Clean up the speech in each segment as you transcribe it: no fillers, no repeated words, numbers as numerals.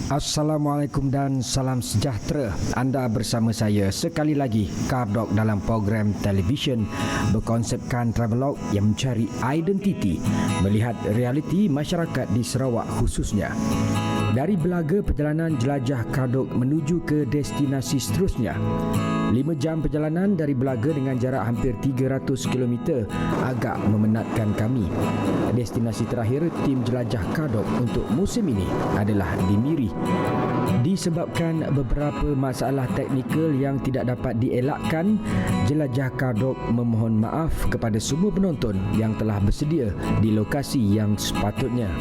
Assalamualaikum dan salam sejahtera. Anda bersama saya sekali lagi, Kardok, dalam program televisyen berkonsepkan travelog yang mencari identiti, melihat realiti masyarakat di Sarawak khususnya. Dari belaga perjalanan jelajah Kardok menuju ke destinasi seterusnya. 5 jam perjalanan dari Belaga dengan jarak hampir 300 km agak memenatkan kami. Destinasi terakhir tim jelajah Kardok untuk musim ini adalah di Miri. Disebabkan beberapa masalah teknikal yang tidak dapat dielakkan, jelajah Kardok memohon maaf kepada semua penonton yang telah bersedia di lokasi yang sepatutnya.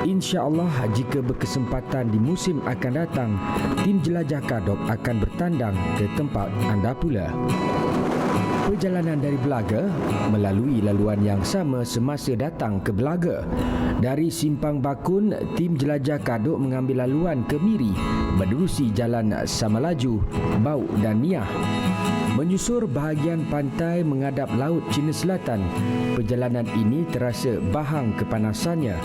InsyaAllah jika berkesempatan di musim akan datang, tim jelajah Kardok akan bertandang ke tempat anda pula. Perjalanan dari Belaga melalui laluan yang sama semasa datang ke Belaga. Dari Simpang Bakun, tim jelajah Kardok mengambil laluan ke Miri menerusi jalan Samalaju, Bau dan Niah. Menyusur bahagian pantai menghadap Laut Cina Selatan, perjalanan ini terasa bahang kepanasannya.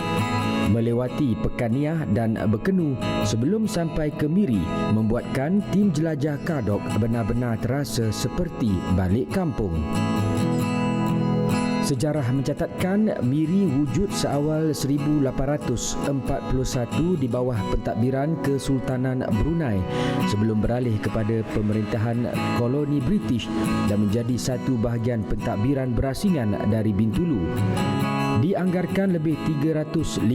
Melewati Pekan Niah dan Bekenu sebelum sampai ke Miri membuatkan tim jelajah Kardok benar-benar terasa seperti balik kampung. Sejarah mencatatkan Miri wujud seawal 1841 di bawah pentadbiran Kesultanan Brunei sebelum beralih kepada pemerintahan koloni British dan menjadi satu bahagian pentadbiran berasingan dari Bintulu. Dianggarkan lebih 350,000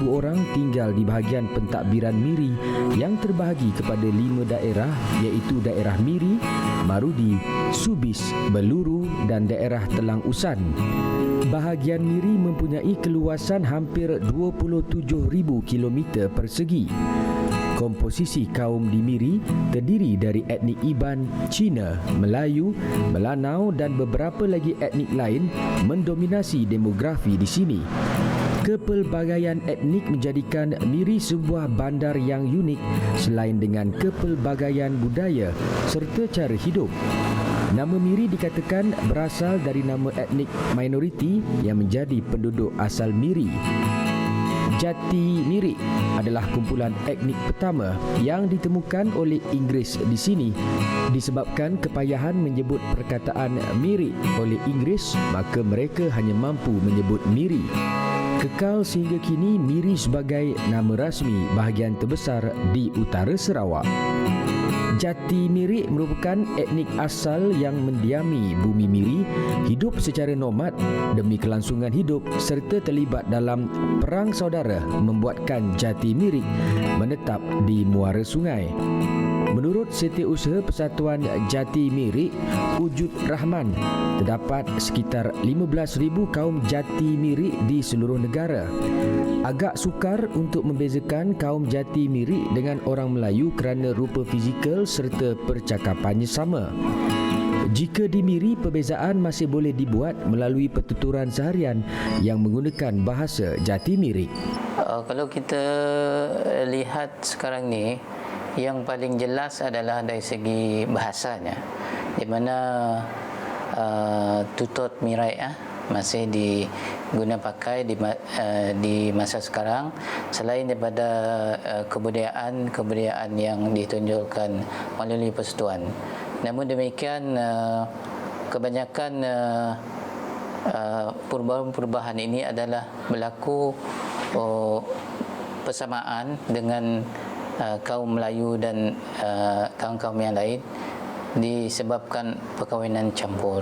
orang tinggal di bahagian pentadbiran Miri yang terbahagi kepada 5 daerah iaitu daerah Miri, Marudi, Subis, Beluru dan daerah Telang Usan. Bahagian Miri mempunyai keluasan hampir 27,000 km persegi. Komposisi kaum di Miri terdiri dari etnik Iban, Cina, Melayu, Melanau dan beberapa lagi etnik lain mendominasi demografi di sini. Kepelbagaian etnik menjadikan Miri sebuah bandar yang unik selain dengan kepelbagaian budaya serta cara hidup. Nama Miri dikatakan berasal dari nama etnik minoriti yang menjadi penduduk asal Miri. Jati Miri adalah kumpulan etnik pertama yang ditemukan oleh Inggeris di sini. Disebabkan kepayahan menyebut perkataan Miri oleh Inggeris, maka mereka hanya mampu menyebut Miri. Kekal sehingga kini Miri sebagai nama rasmi bahagian terbesar di utara Sarawak. Jati Miri merupakan etnik asal yang mendiami bumi Miri, hidup secara nomad demi kelangsungan hidup serta terlibat dalam perang saudara membuatkan Jati Miri menetap di muara sungai. Menurut Setiausaha Persatuan Jati Miri, Wujud Rahman, terdapat sekitar 15,000 kaum Jati Miri di seluruh negara. Agak sukar untuk membezakan kaum Jati Miri dengan orang Melayu kerana rupa fizikal serta percakapannya sama. Jika di Miri, perbezaan masih boleh dibuat melalui pertuturan seharian yang menggunakan bahasa Jati Miri. Kalau kita lihat sekarang ni, yang paling jelas adalah dari segi bahasanya, di mana tutut Mirai masih diguna pakai di masa sekarang, selain daripada kebudayaan yang ditunjukkan melalui persatuan. Namun demikian, kebanyakan perubahan ini adalah berlaku persamaan dengan kaum Melayu dan kaum-kaum yang lain disebabkan perkahwinan campur.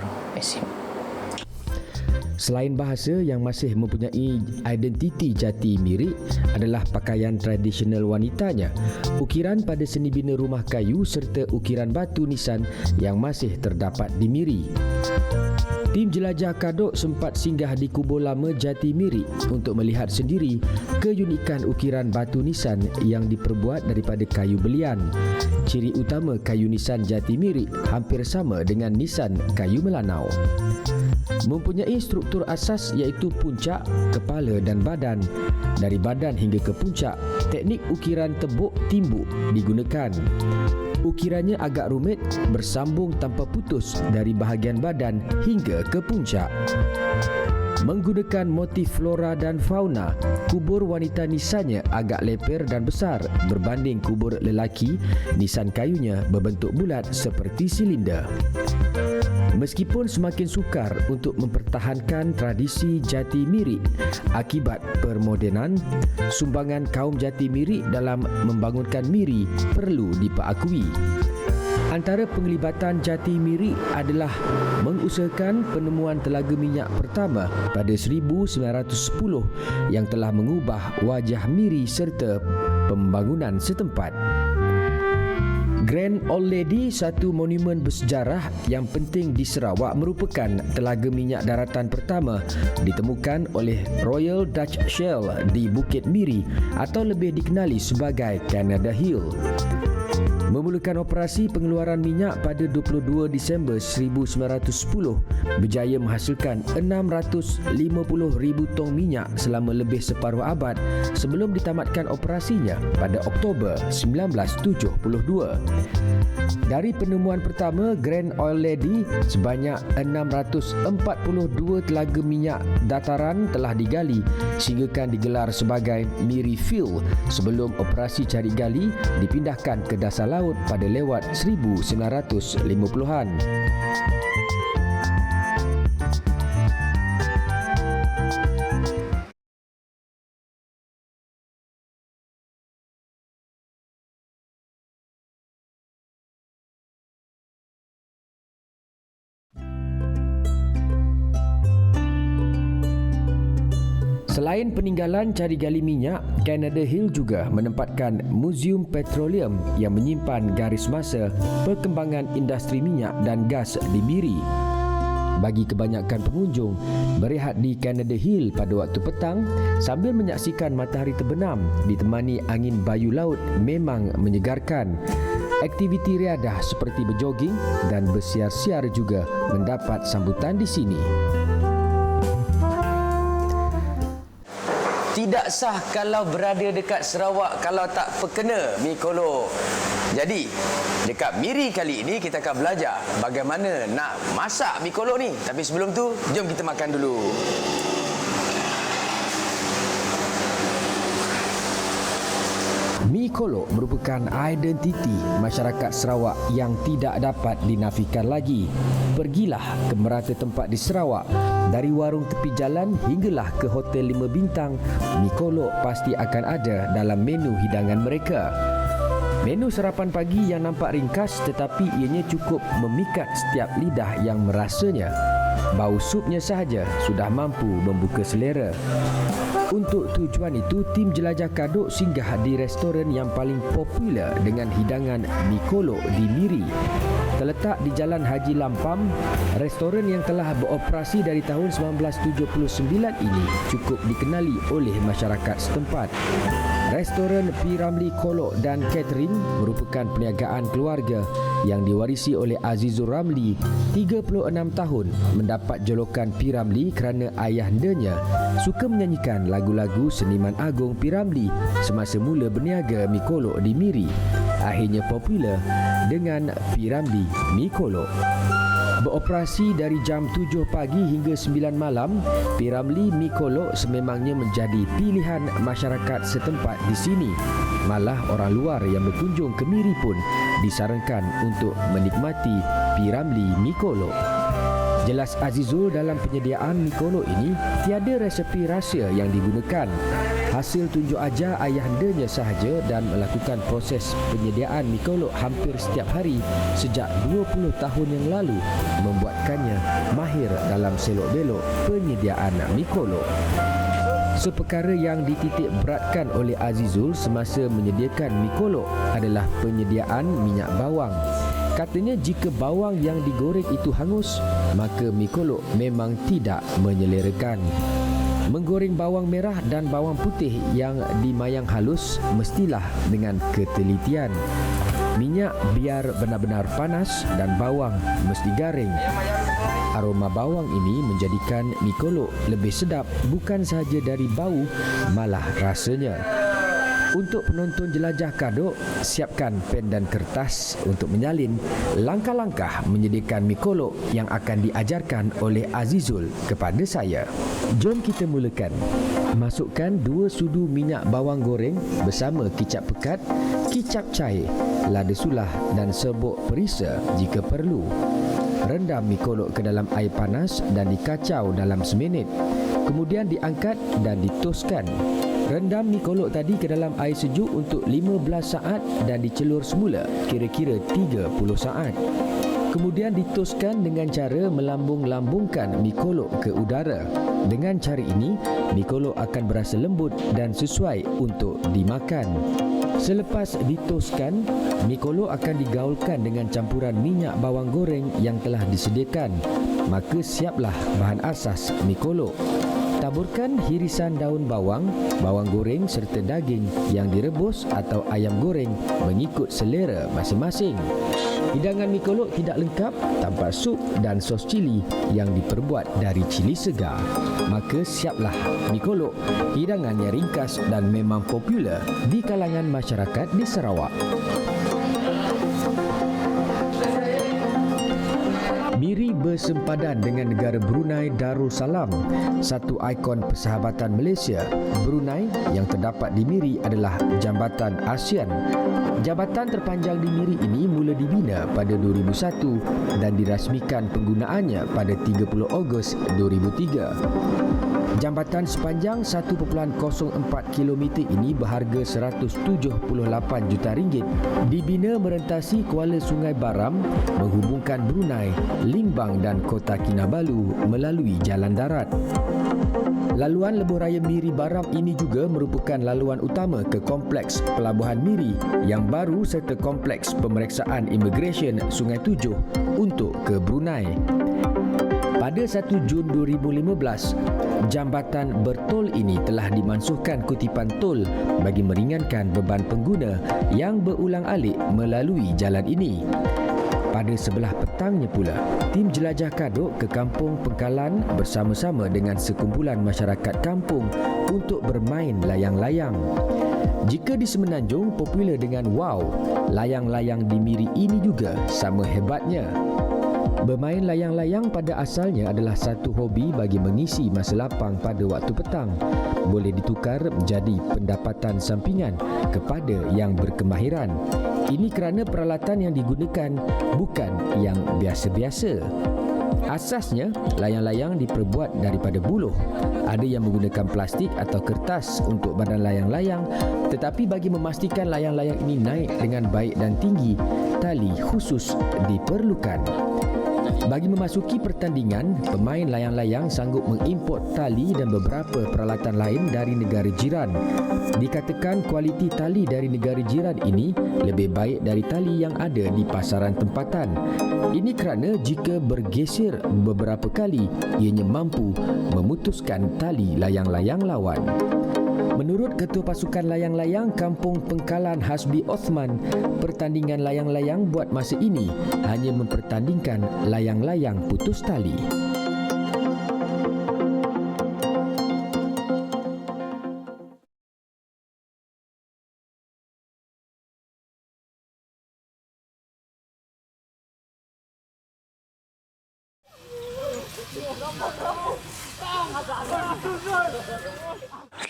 Selain bahasa yang masih mempunyai identiti Jati Miri adalah pakaian tradisional wanitanya, ukiran pada seni bina rumah kayu serta ukiran batu nisan yang masih terdapat di Miri. Tim jelajah Kardok sempat singgah di kubur lama Jati Miri untuk melihat sendiri keunikan ukiran batu nisan yang diperbuat daripada kayu belian. Ciri utama kayu nisan Jati Miri hampir sama dengan nisan kayu Melanau. Mempunyai struktur asas iaitu puncak, kepala dan badan. Dari badan hingga ke puncak, teknik ukiran tebuk timbuk digunakan. Ukirannya agak rumit, bersambung tanpa putus dari bahagian badan hingga ke puncak. Menggunakan motif flora dan fauna, kubur wanita nisannya agak leper dan besar berbanding kubur lelaki. Nisan kayunya berbentuk bulat seperti silinder. Meskipun semakin sukar untuk mempertahankan tradisi jati mirik akibat permodenan, sumbangan kaum jati mirik dalam membangunkan miri perlu diperakui. Antara penglibatan jati mirik adalah mengusahakan penemuan telaga minyak pertama pada 1910 yang telah mengubah wajah miri serta pembangunan setempat. Grand Old Lady, satu monumen bersejarah yang penting di Sarawak, merupakan telaga minyak daratan pertama ditemukan oleh Royal Dutch Shell di Bukit Miri atau lebih dikenali sebagai Canada Hill. Memulakan operasi pengeluaran minyak pada 22 Disember 1910, berjaya menghasilkan 650,000 tong minyak selama lebih separuh abad sebelum ditamatkan operasinya pada Oktober 1972. Dari penemuan pertama Grand Old Lady, sebanyak 642 telaga minyak dataran telah digali sehinggakan digelar sebagai Miri Field sebelum operasi cari gali dipindahkan ke dasar laut pada lewat 1950-an. Selain peninggalan cari gali minyak, Canada Hill juga menempatkan Museum Petroleum yang menyimpan garis masa perkembangan industri minyak dan gas di Miri. Bagi kebanyakan pengunjung, berehat di Canada Hill pada waktu petang sambil menyaksikan matahari terbenam ditemani angin bayu laut memang menyegarkan. Aktiviti riadah seperti berjoging dan bersiar-siar juga mendapat sambutan di sini. Tidak sah kalau berada dekat Sarawak kalau tak perkena mi kolo. Jadi, dekat Miri kali ini kita akan belajar bagaimana nak masak mi kolo ni. Tapi sebelum tu, jom kita makan dulu. Mi kolok merupakan identiti masyarakat Sarawak yang tidak dapat dinafikan lagi. Pergilah ke merata tempat di Sarawak, dari warung tepi jalan hinggalah ke hotel 5 bintang, mi kolok pasti akan ada dalam menu hidangan mereka. Menu sarapan pagi yang nampak ringkas tetapi ianya cukup memikat setiap lidah yang merasanya. Bau supnya sahaja sudah mampu membuka selera. Untuk tujuan itu, tim jelajah kaduk singgah di restoran yang paling popular dengan hidangan mi kolok di Miri. Terletak di Jalan Haji Lampam, restoran yang telah beroperasi dari tahun 1979 ini cukup dikenali oleh masyarakat setempat. Restoran P. Ramlee Kolok dan Catering merupakan perniagaan keluarga yang diwarisi oleh Azizul Ramlee, 36 tahun, mendapat jolokan P. Ramlee kerana ayahandanya suka menyanyikan lagu-lagu seniman agung P. Ramlee semasa mula berniaga mi kolok di Miri. Akhirnya popular dengan P. Ramlee Mi Kolok. Beroperasi dari jam 7 pagi hingga 9 malam, P. Ramlee Mi Kolok sememangnya menjadi pilihan masyarakat setempat di sini. Malah orang luar yang berkunjung ke Miri pun disarankan untuk menikmati P. Ramlee Mi Kolok. Jelas Azizul, dalam penyediaan mi kolok ini tiada resepi rahsia yang digunakan. Hasil tunjuk ajar ayahandanya sahaja dan melakukan proses penyediaan mi kolok hampir setiap hari sejak 20 tahun yang lalu membuatkannya mahir dalam selok-belok penyediaan mi kolok. Seperkara yang dititik beratkan oleh Azizul semasa menyediakan mi kolok adalah penyediaan minyak bawang. Katanya jika bawang yang digoreng itu hangus, maka mi kolok memang tidak menyelerakan. Menggoreng bawang merah dan bawang putih yang dimayang halus mestilah dengan ketelitian. Minyak biar benar-benar panas dan bawang mesti garing. Aroma bawang ini menjadikan mi kolok lebih sedap bukan sahaja dari bau, malah rasanya. Untuk penonton jelajah kaduk, siapkan pen dan kertas untuk menyalin langkah-langkah menyediakan mi kolok yang akan diajarkan oleh Azizul kepada saya. Jom kita mulakan. Masukkan 2 sudu minyak bawang goreng bersama kicap pekat, kicap cair, lada sulah dan serbuk perisa jika perlu. Rendam mi kolok ke dalam air panas dan dikacau dalam seminit. Kemudian diangkat dan ditoskan. Rendam mi kolok tadi ke dalam air sejuk untuk 15 saat dan dicelur semula kira-kira 30 saat. Kemudian ditoskan dengan cara melambung-lambungkan mi kolok ke udara. Dengan cara ini, mi kolok akan berasa lembut dan sesuai untuk dimakan. Selepas ditoskan, mi kolok akan digaulkan dengan campuran minyak bawang goreng yang telah disediakan. Maka siaplah bahan asas mi kolok. Taburkan hirisan daun bawang, bawang goreng serta daging yang direbus atau ayam goreng mengikut selera masing-masing. Hidangan mi kolok tidak lengkap tanpa sup dan sos cili yang diperbuat dari cili segar. Maka siaplah mi kolok, hidangan yang ringkas dan memang popular di kalangan masyarakat di Sarawak. Miri bersempadan dengan negara Brunei Darussalam, satu ikon persahabatan Malaysia. Brunei yang terdapat di Miri adalah Jambatan ASEAN. Jabatan terpanjang di Miri ini mula dibina pada 2001 dan dirasmikan penggunaannya pada 30 Ogos 2003. Jambatan sepanjang 1.04 km ini berharga RM178 juta. Dibina merentasi kuala Sungai Baram, menghubungkan Brunei, Limbang dan Kota Kinabalu melalui jalan darat. Laluan lebuh raya Miri Baram ini juga merupakan laluan utama ke Kompleks Pelabuhan Miri yang baru serta Kompleks Pemeriksaan Imigresen Sungai Tujuh untuk ke Brunei. Pada 1 Jun 2015, jambatan bertol ini telah dimansuhkan kutipan tol bagi meringankan beban pengguna yang berulang-alik melalui jalan ini. Pada sebelah petangnya pula, tim jelajah kaduk ke Kampung Pengkalan bersama-sama dengan sekumpulan masyarakat kampung untuk bermain layang-layang. Jika di Semenanjung popular dengan wow, layang-layang di Miri ini juga sama hebatnya. Bermain layang-layang pada asalnya adalah satu hobi bagi mengisi masa lapang pada waktu petang. Boleh ditukar menjadi pendapatan sampingan kepada yang berkemahiran. Ini kerana peralatan yang digunakan bukan yang biasa-biasa. Asasnya, layang-layang diperbuat daripada buluh. Ada yang menggunakan plastik atau kertas untuk badan layang-layang, tetapi bagi memastikan layang-layang ini naik dengan baik dan tinggi, tali khusus diperlukan. Bagi memasuki pertandingan, pemain layang-layang sanggup mengimport tali dan beberapa peralatan lain dari negara jiran. Dikatakan kualiti tali dari negara jiran ini lebih baik dari tali yang ada di pasaran tempatan. Ini kerana jika bergeser beberapa kali, ianya mampu memutuskan tali layang-layang lawan. Menurut Ketua Pasukan Layang-Layang Kampung Pengkalan Hasbi Osman, pertandingan layang-layang buat masa ini hanya mempertandingkan layang-layang putus tali.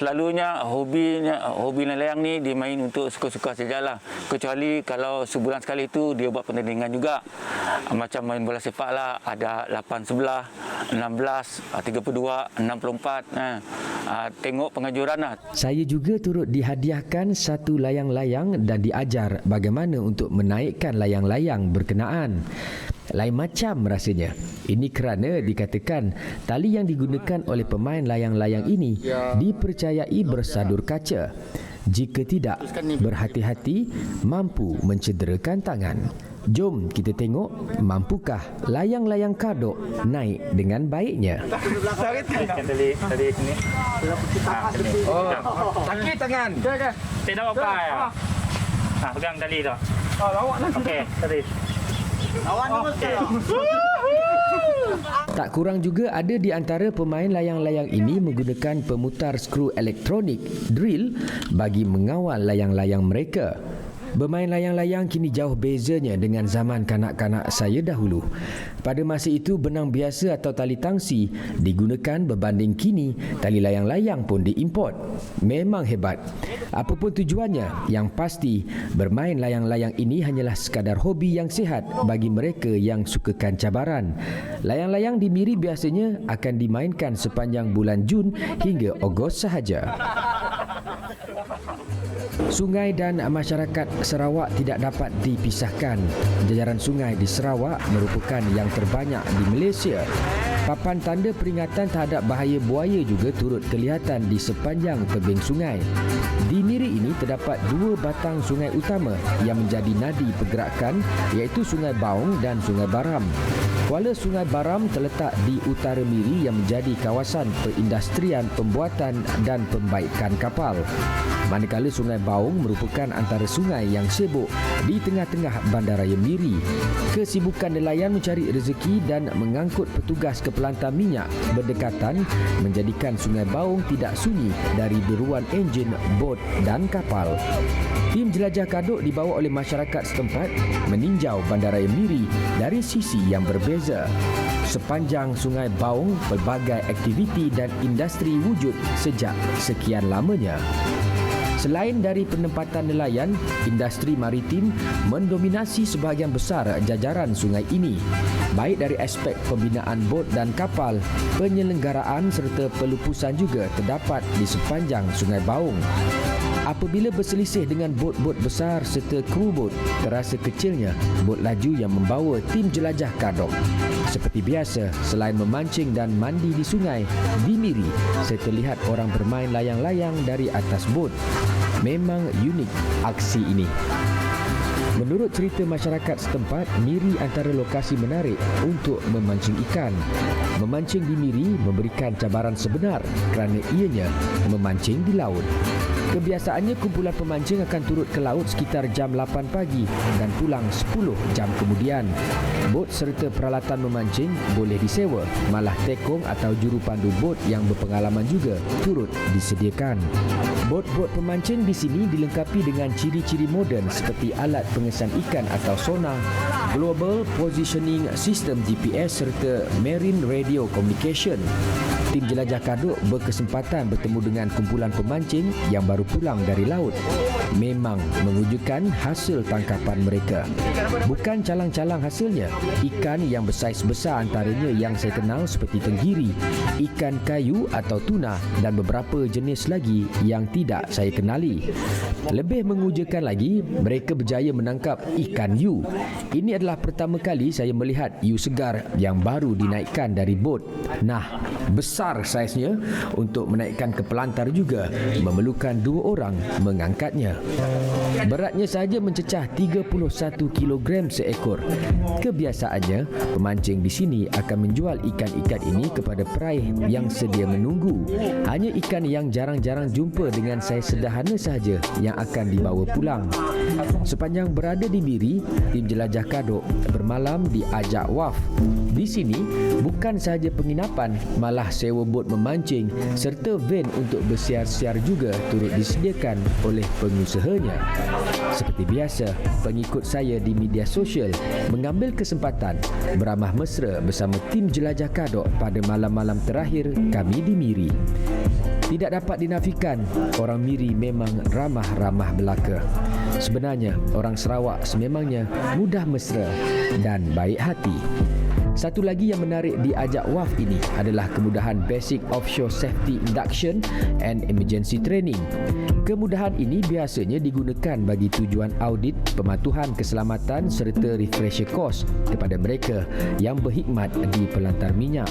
Selalunya hobi layang ni dia main untuk suka-suka sajalah. Kecuali kalau sebulan sekali tu dia buat pertandingan juga. Macam main bola sepak lah, ada 8-11, 16, 32, 64. Tengok pengajuran lah. Saya juga turut dihadiahkan satu layang-layang dan diajar bagaimana untuk menaikkan layang-layang berkenaan. Lain macam rasanya. Ini kerana dikatakan tali yang digunakan oleh pemain layang-layang ini dipercayai bersadur kaca. Jika tidak berhati-hati, mampu mencederakan tangan. Jom kita tengok mampukah layang-layang kaduk naik dengan baiknya. Tali sini. Oh, sakit tangan. Tidak apa-apa ya. Pegang tali tu. Okey, tali. Tak kurang juga ada di antara pemain layang-layang ini menggunakan pemutar skru elektronik drill bagi mengawal layang-layang mereka. Bermain layang-layang kini jauh bezanya dengan zaman kanak-kanak saya dahulu. Pada masa itu, benang biasa atau tali tangsi digunakan berbanding kini tali layang-layang pun diimport. Memang hebat. Apapun tujuannya, yang pasti bermain layang-layang ini hanyalah sekadar hobi yang sihat bagi mereka yang sukakan cabaran. Layang-layang di Miri biasanya akan dimainkan sepanjang bulan Jun hingga Ogos sahaja. Sungai dan masyarakat Sarawak tidak dapat dipisahkan. Jajaran sungai di Sarawak merupakan yang terbanyak di Malaysia. Papan tanda peringatan terhadap bahaya buaya juga turut kelihatan di sepanjang tebing sungai. Di Miri ini terdapat 2 batang sungai utama yang menjadi nadi pergerakan, iaitu Sungai Baung dan Sungai Baram. Kuala Sungai Baram terletak di utara Miri yang menjadi kawasan perindustrian pembuatan dan pembaikan kapal. Manakala Sungai Baung merupakan antara sungai yang sibuk di tengah-tengah bandaraya Miri. Kesibukan nelayan mencari rezeki dan mengangkut petugas ke pelantar minyak berdekatan menjadikan Sungai Baung tidak sunyi dari deruan enjin, bot dan kapal. Tim jelajah kaduk dibawa oleh masyarakat setempat meninjau bandaraya Miri dari sisi yang berbeza. Sepanjang Sungai Baung, pelbagai aktiviti dan industri wujud sejak sekian lamanya. Selain dari penempatan nelayan, industri maritim mendominasi sebahagian besar jajaran sungai ini. Baik dari aspek pembinaan bot dan kapal, penyelenggaraan serta pelupusan juga terdapat di sepanjang Sungai Baung. Apabila berselisih dengan bot-bot besar serta kru bot, terasa kecilnya bot laju yang membawa tim jelajah kadok. Seperti biasa, selain memancing dan mandi di sungai, di Miri saya terlihat orang bermain layang-layang dari atas bot. Memang unik aksi ini. Menurut cerita masyarakat setempat, Miri antara lokasi menarik untuk memancing ikan. Memancing di Miri memberikan cabaran sebenar kerana ianya memancing di laut. Kebiasaannya kumpulan pemancing akan turut ke laut sekitar jam 8 pagi dan pulang 10 jam kemudian. Bot serta peralatan memancing boleh disewa, malah tekong atau juru pandu bot yang berpengalaman juga turut disediakan. Bot-bot pemancing di sini dilengkapi dengan ciri-ciri moden seperti alat pengesan ikan atau sonar, Global Positioning System GPS serta Marine Radio Communication. Tim jelajah kaduk berkesempatan bertemu dengan kumpulan pemancing yang baru pulang dari laut. Memang mewujudkan hasil tangkapan mereka. Bukan calang-calang hasilnya. Ikan yang bersaiz besar antaranya yang saya kenal seperti tenggiri, ikan kayu atau tuna dan beberapa jenis lagi yang tidak saya kenali. Lebih mengujudkan lagi, mereka berjaya menangkap ikan hiu. Ini adalah pertama kali saya melihat hiu segar yang baru dinaikkan dari bot. Nah, besar saiznya, untuk menaikkan ke pelantar juga memerlukan 2 orang mengangkatnya. Beratnya saja mencecah 31 kg seekor. Kebiasaannya, pemancing di sini akan menjual ikan-ikan ini kepada peraih yang sedia menunggu. Hanya ikan yang jarang-jarang jumpa dengan saiz sederhana sahaja yang akan dibawa pulang. Sepanjang berada di Miri, tim jelajah kaduk bermalam di Ajak Wharf. Di sini, bukan sahaja penginapan, malah sewa bot memancing serta van untuk bersiar-siar juga turut disediakan oleh pengusahanya. Seperti biasa, pengikut saya di media sosial mengambil kesempatan beramah mesra bersama tim jelajah kaduk pada malam-malam terakhir kami di Miri. Tidak dapat dinafikan, orang Miri memang ramah-ramah belaka. Sebenarnya, orang Sarawak sememangnya mudah mesra dan baik hati. Satu lagi yang menarik di Ajak Wharf ini adalah kemudahan Basic Offshore Safety Induction and Emergency Training. Kemudahan ini biasanya digunakan bagi tujuan audit, pematuhan keselamatan serta refresher course kepada mereka yang berkhidmat di pelantar minyak.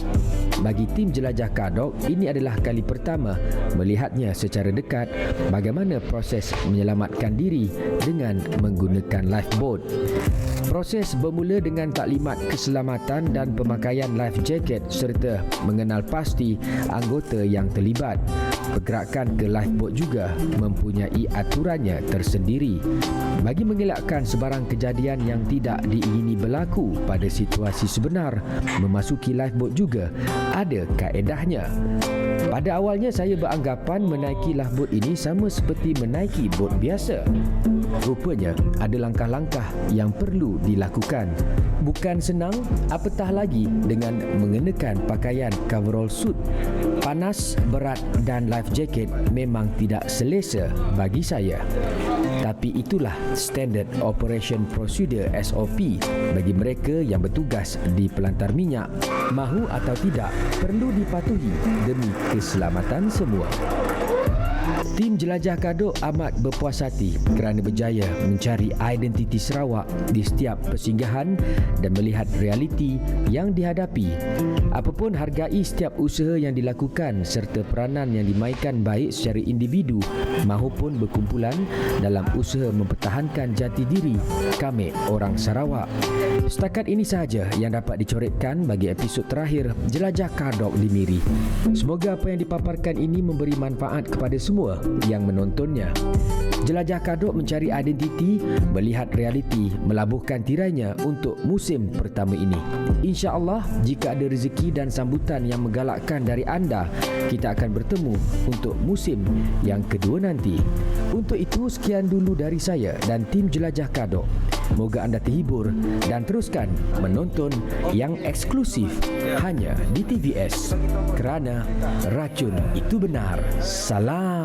Bagi tim jelajah kaduk, ini adalah kali pertama melihatnya secara dekat bagaimana proses menyelamatkan diri dengan menggunakan lifeboat. Proses bermula dengan taklimat keselamatan dan pemakaian life jacket serta mengenal pasti anggota yang terlibat. Pergerakan ke lifeboat juga mempunyai aturannya tersendiri. Bagi mengelakkan sebarang kejadian yang tidak diingini berlaku pada situasi sebenar, memasuki lifeboat juga ada kaedahnya. Pada awalnya saya beranggapan menaiki lifeboat ini sama seperti menaiki bot biasa. Rupanya ada langkah-langkah yang perlu dilakukan. Bukan senang, apatah lagi dengan mengenakan pakaian coverall suit. Panas, berat dan life jacket memang tidak selesa bagi saya. Tapi itulah Standard Operation Procedure SOP bagi mereka yang bertugas di pelantar minyak. Mahu atau tidak, perlu dipatuhi demi keselamatan semua. Tim Jelajah Kadok amat berpuas hati kerana berjaya mencari identiti Sarawak di setiap persinggahan dan melihat realiti yang dihadapi. Apapun hargai setiap usaha yang dilakukan serta peranan yang dimainkan baik secara individu maupun berkumpulan dalam usaha mempertahankan jati diri kami orang Sarawak. Setakat ini sahaja yang dapat dicoretkan bagi episod terakhir Jelajah Kadok di Miri. Semoga apa yang dipaparkan ini memberi manfaat kepada semua yang menontonnya. Jelajah Kadok mencari identiti, melihat realiti, melabuhkan tirainya untuk musim pertama ini. InsyaAllah, jika ada rezeki dan sambutan yang menggalakkan dari anda, kita akan bertemu untuk musim yang kedua nanti. Untuk itu, sekian dulu dari saya dan tim Jelajah Kadok. Moga anda terhibur dan teruskan menonton yang eksklusif hanya di TVS. Kerana racun itu benar. Salam.